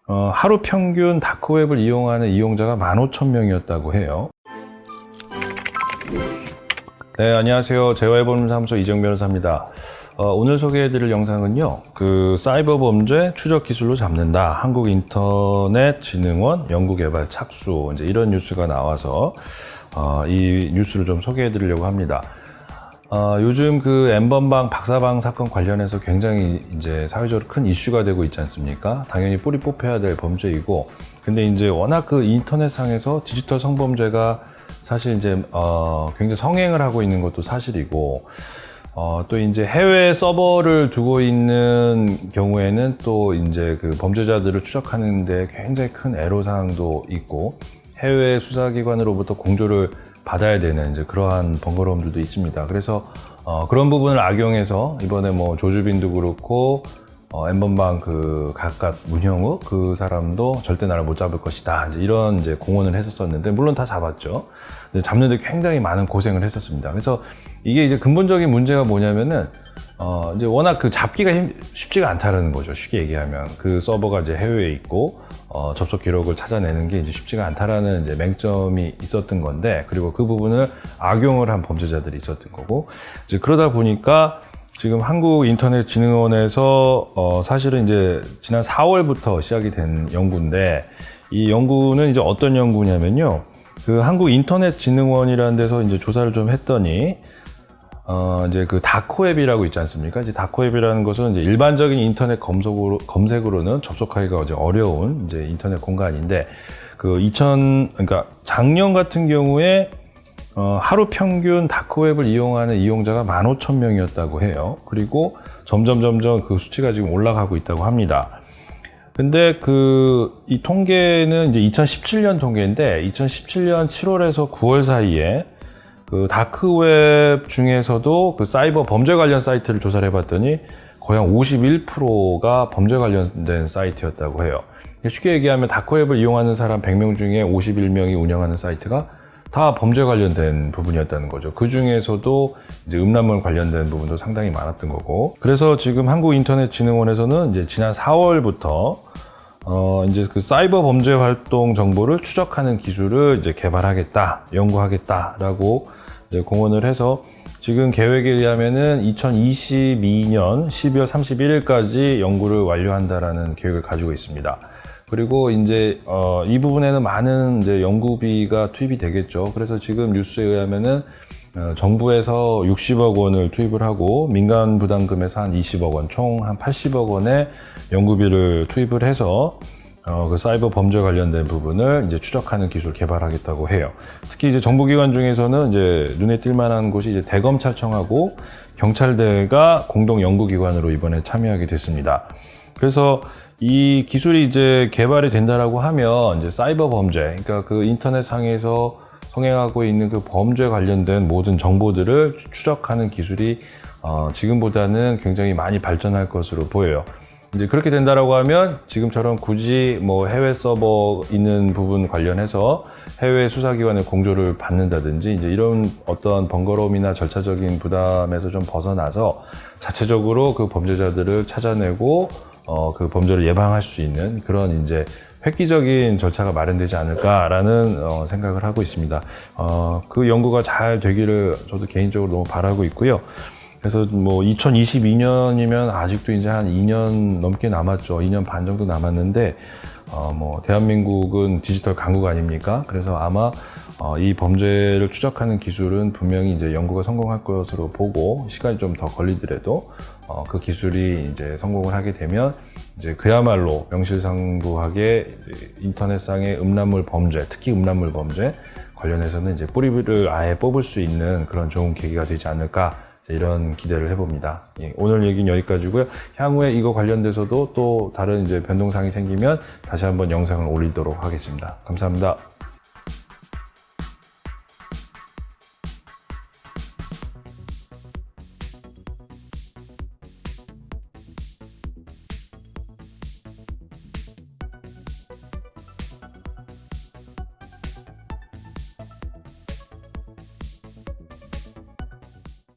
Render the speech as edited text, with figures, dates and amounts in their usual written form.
하루 평균 다크웹을 이용하는 이용자가 15,000명이었다고 해요. 네, 안녕하세요. 재화해보는 사무소 이정 변호사입니다. 오늘 소개해드릴 영상은요, 사이버 범죄 추적 기술로 잡는다. 한국인터넷진흥원 연구개발 착수. 이제 이런 뉴스가 나와서 이 뉴스를 좀 소개해드리려고 합니다. 요즘 N번방 박사방 사건 관련해서 굉장히 이제 사회적으로 큰 이슈가 되고 있지 않습니까? 당연히 뿌리 뽑혀야 될 범죄이고, 근데 이제 워낙 인터넷상에서 디지털 성범죄가 사실 이제 굉장히 성행을 하고 있는 것도 사실이고, 또 이제 해외 서버를 두고 있는 경우에는 또 이제 범죄자들을 추적하는데 굉장히 큰 애로사항도 있고, 해외 수사기관으로부터 공조를 받아야 되는 이제 그러한 번거로움들도 있습니다. 그래서 그런 부분을 악용해서 이번에 조주빈도 그렇고 N번방 각각 문형우 그 사람도 절대 나를 못 잡을 것이다. 이런 이제 공언을 했었었는데, 물론 다 잡았죠. 근데 잡는데 굉장히 많은 고생을 했었습니다. 그래서 이게 이제 근본적인 문제가 뭐냐면은 이제 워낙 잡기가 쉽지가 않다는 거죠. 쉽게 얘기하면 서버가 이제 해외에 있고 접속 기록을 찾아내는 게 이제 쉽지가 않다라는 이제 맹점이 있었던 건데, 그리고 그 부분을 악용을 한 범죄자들이 있었던 거고, 이제 그러다 보니까 지금 한국인터넷진흥원에서 사실은 이제 지난 4월부터 시작이 된 연구인데, 이 연구는 이제 어떤 연구냐면요, 한국인터넷진흥원이라는 데서 이제 조사를 좀 했더니 이제 다크웹이라고 있지 않습니까? 이제 다크웹이라는 것은 이제 일반적인 인터넷 검색으로는 접속하기가 어려운 이제 인터넷 공간인데, 그러니까 작년 같은 경우에 하루 평균 다크웹을 이용하는 이용자가 15,000명이었다고 해요. 그리고 점점 그 수치가 지금 올라가고 있다고 합니다. 근데 이 통계는 이제 2017년 통계인데, 2017년 7월에서 9월 사이에 다크웹 중에서도 사이버 범죄 관련 사이트를 조사를 해봤더니 거의 한 51%가 범죄 관련된 사이트였다고 해요. 쉽게 얘기하면 다크웹을 이용하는 사람 100명 중에 51명이 운영하는 사이트가 다 범죄 관련된 부분이었다는 거죠. 그 중에서도 이제 음란물 관련된 부분도 상당히 많았던 거고, 그래서 지금 한국인터넷진흥원에서는 이제 지난 4월부터 이제 사이버 범죄 활동 정보를 추적하는 기술을 이제 개발하겠다, 연구하겠다라고 이제 공언을 해서, 지금 계획에 의하면은 2022년 12월 31일까지 연구를 완료한다라는 계획을 가지고 있습니다. 그리고 이제 이 부분에는 많은 이제 연구비가 투입이 되겠죠. 그래서 지금 뉴스에 의하면은 정부에서 60억 원을 투입을 하고 민간 부담금에서 한 20억 원, 총 한 80억 원의 연구비를 투입을 해서 사이버 범죄 관련된 부분을 이제 추적하는 기술 개발하겠다고 해요. 특히 이제 정부기관 중에서는 이제 눈에 띌 만한 곳이 이제 대검찰청하고 경찰대가 공동 연구기관으로 이번에 참여하게 됐습니다. 그래서 이 기술이 이제 개발이 된다라고 하면 이제 사이버 범죄, 그러니까 인터넷 상에서 성행하고 있는 범죄 관련된 모든 정보들을 추적하는 기술이 지금보다는 굉장히 많이 발전할 것으로 보여요. 이제 그렇게 된다라고 하면 지금처럼 굳이 해외 서버 있는 부분 관련해서 해외 수사기관의 공조를 받는다든지 이제 이런 어떤 번거로움이나 절차적인 부담에서 좀 벗어나서 자체적으로 범죄자들을 찾아내고 범죄를 예방할 수 있는 그런 이제 획기적인 절차가 마련되지 않을까라는 생각을 하고 있습니다. 그 연구가 잘 되기를 저도 개인적으로 너무 바라고 있고요. 그래서 2022년이면 아직도 이제 한 2년 넘게 남았죠. 2년 반 정도 남았는데, 대한민국은 디지털 강국 아닙니까? 그래서 아마 이 범죄를 추적하는 기술은 분명히 이제 연구가 성공할 것으로 보고, 시간이 좀 더 걸리더라도 그 기술이 이제 성공을 하게 되면 이제 그야말로 명실상부하게 인터넷상의 음란물 범죄, 특히 음란물 범죄 관련해서는 이제 뿌리를 아예 뽑을 수 있는 그런 좋은 계기가 되지 않을까, 이런 기대를 해봅니다. 예, 오늘 얘기는 여기까지고요. 향후에 이거 관련돼서도 또 다른 이제 변동사항이 생기면 다시 한번 영상을 올리도록 하겠습니다. 감사합니다.